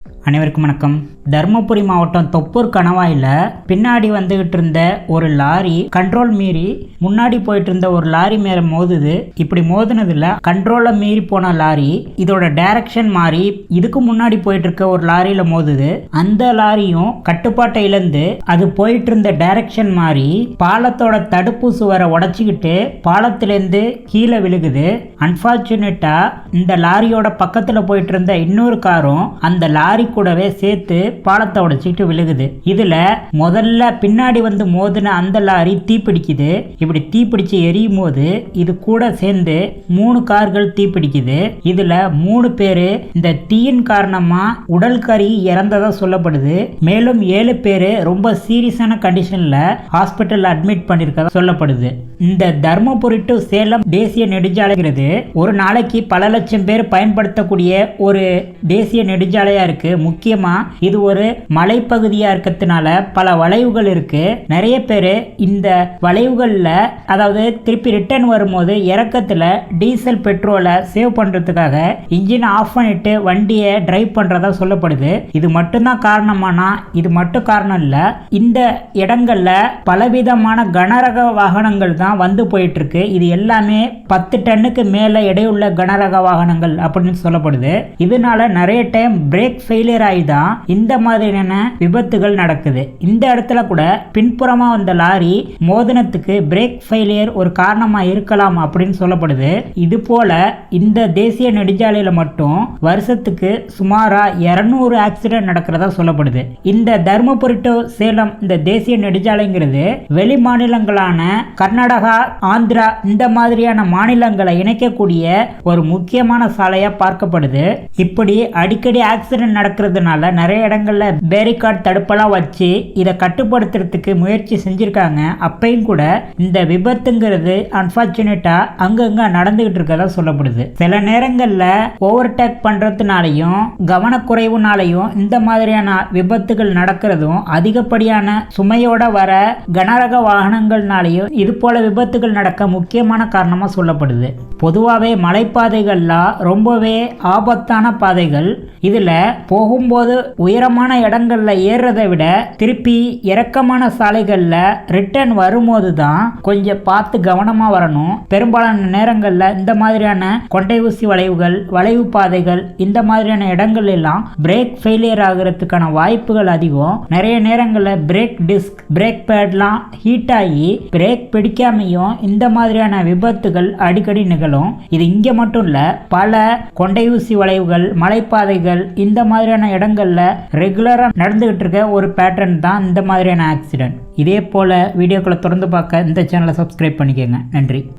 அனைவருக்கும் வணக்கம். தருமபுரி மாவட்டம் தொப்பூர் கணவாயில் பின்னாடி வந்துகிட்டு இருந்த ஒரு லாரி கண்ட்ரோல் மீறி முன்னாடி போயிட்டு இருந்த ஒரு லாரி மேல மோதுது. இப்படி மோதுனதுல கண்ட்ரோலை மீறி போன லாரி இதோட டைரக்ஷன் மாறி இதுக்கு முன்னாடி போயிட்டு இருக்க ஒரு லாரியில மோதுது. அந்த லாரியும் கட்டுப்பாட்டை இழந்து அது போயிட்டு இருந்த டைரக்ஷன் மாறி பாலத்தோட தடுப்பு சுவரை உடைச்சிக்கிட்டு பாலத்திலேருந்து கீழே விழுகுது. அன்பார்ச்சுனேட்டா இந்த லாரியோட பக்கத்துல போயிட்டு இருந்த இன்னொரு காரும் அந்த லாரி கூடவே சேர்த்து பாலத்தை உடைச்சிட்டு விழுகுது. இதுல முதல்ல பின்னாடி வந்து மோதின அந்த லாரி தீப்பிடிக்குது. இப்படி தீப்பிடிச்சு எரியும் போது இது கூட சேர்ந்து 3 கார்கள் தீப்பிடிக்குது. இதுல 3 பேரு இந்த தீயின் காரணமா உடல் கறி இறந்ததா சொல்லப்படுது. மேலும் 7 பேரு ரொம்ப சீரியஸான கண்டிஷன்ல ஹாஸ்பிட்டல் அட்மிட் பண்ணிருக்கதா சொல்லப்படுது. இந்த தர்மபுரி டு சேலம் தேசிய நெடுஞ்சாலைங்கிறது ஒரு நாளைக்கு பல லட்சம் பேர் பயன்படுத்தக்கூடிய ஒரு தேசிய நெடுஞ்சாலையா இருக்கு. முக்கியமா இது ஒரு மலைப்பகுதியா இருக்கிறதுனால பல வளைவுகள் இருக்கு. நிறைய பேர் இந்த வளைவுகள்ல அதாவது திருப்பி ரிட்டர்ன் வரும்போது இறக்கத்துல டீசல் பெட்ரோலை சேவ் பண்றதுக்காக இன்ஜின் ஆஃப் பண்ணிட்டு வண்டியை டிரைவ் பண்றதா சொல்லப்படுது. இது மட்டும்தான் காரணமானா இது மட்டும் காரணம் இல்ல. இந்த இடங்கள்ல பலவிதமான கனரக வாகனங்கள் தான் வந்து போயிட்டு இருக்கு. இது எல்லாமே 10 டன்னுக்கு மேல எடையுள்ள கனரக வாகனங்கள் அப்படின்னு சொல்லப்படுது. இதனால நிறைய டைம் பிரேக் ஃபெயிலியர் ஆகிதான் இந்த மாதிரியான விபத்துகள் நடக்குது. இந்த இடத்துல கூட பின்புறமா வந்த லாரி மோதனத்துக்கு பிரேக் ஃபெயிலியர் ஒரு காரணமா இருக்கலாம் அப்படின்னு சொல்லப்படுது. இது போல இந்த தேசிய நெடுஞ்சாலையில மட்டும் வருஷத்துக்கு சுமாரா 200 ஆக்சிடென்ட் நடக்கிறதா சொல்லப்படுது. இந்த தர்மபுரி டு சேலம் இந்த தேசிய நெடுஞ்சாலைங்கிறது வெளி மாநிலங்களான கர்நாடகா, ஆந்திரா இந்த மாதிரியான மாநிலங்களை இணைக்கக்கூடிய ஒரு முக்கியமான சாலையா பார்க்கப்படுது. இப்படி அடிக்கடி ஆக்சிடென்ட் நடக்கிறதுனால நிறைய இடங்கள்ல பேரிகார்ட் தடுப்பெல்லாம் வச்சு இதை கட்டுப்படுத்துறதுக்கு முயற்சி செஞ்சிருக்காங்க. அப்பையும் கூட இந்த விபத்துங்கிறது அன்பார்ச்சுனேட்டா அங்கங்க நடந்துகிட்டு இருக்கதா சொல்லப்படுது. சில நேரங்கள்ல ஓவர்டேக் பண்றதுனாலையும் கவனக்குறைவுனாலையும் இந்த மாதிரியான விபத்துகள் நடக்கிறதும் அதிகப்படியான சுமையோட வர கனரக வாகனங்கள்னாலையும் இது போல விபத்துகள் நடக்க முக்கியமான காரணமா சொல்லப்படுது. பொதுவாகவே மலைப்பாதைகள்லாம் ரொம்பவே ஆபத்தான பாதைகள். இதுல போகும்போது உயரமான இடங்கள்ல ஏறுறதை விட திருப்பி இறக்கமான சாலைகள்ல ரிட்டர்ன் வரும்போது தான் கொஞ்சம் பார்த்து கவனமா வரணும். பெரும்பாலான நேரங்கள்ல இந்த மாதிரியான கொண்டை ஊசி வளைவுகள், வளைவு பாதைகள் இந்த மாதிரியான இடங்கள் எல்லாம் பிரேக் ஃபெயிலியர் ஆகிறதுக்கான வாய்ப்புகள் அதிகம். நிறைய நேரங்கள்ல பிரேக் டிஸ்க், பிரேக் பேட்லாம் ஹீட் ஆகி பிரேக் பிடிக்காமையும் இந்த மாதிரியான விபத்துகள் அடிக்கடி நிகழும். இது இங்க மட்டும் இல்ல, பல கொண்டை ஊசி வளைவுகள், மலைப்பாதைகள் இந்த மாதிரியான இடங்கள்ல ரெகுலரா நடந்துகிட்டு இருக்க ஒரு பேட்டர்ன் தான் இந்த மாதிரியான ஆக்சிடென்ட். இதே போல வீடியோக்களை தொடர்ந்து பார்க்க இந்த சேனலை சப்ஸ்கிரைப் பண்ணிக்கோங்க. நன்றி.